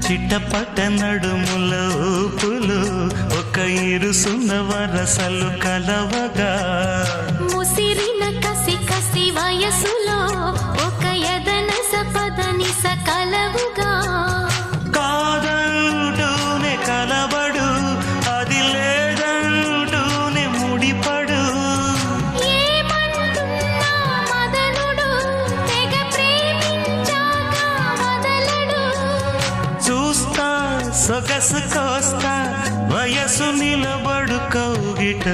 చిట్టపట నడుముల ఊపులు ఒక ఇరుసున్న వరసలు కలవగా ముసిరిన కసి కసి వయసులో ఒక యదన సపదని సకలవుగా కాదంటూనే కలబడు అది లేదంటూనే ముడిపడు ఏమంటున్నా మదనుడు తెగ ప్రేమించాక వదలడు చూస్తా సొగసు కోస్తా వయసు నిలబడు కౌగిట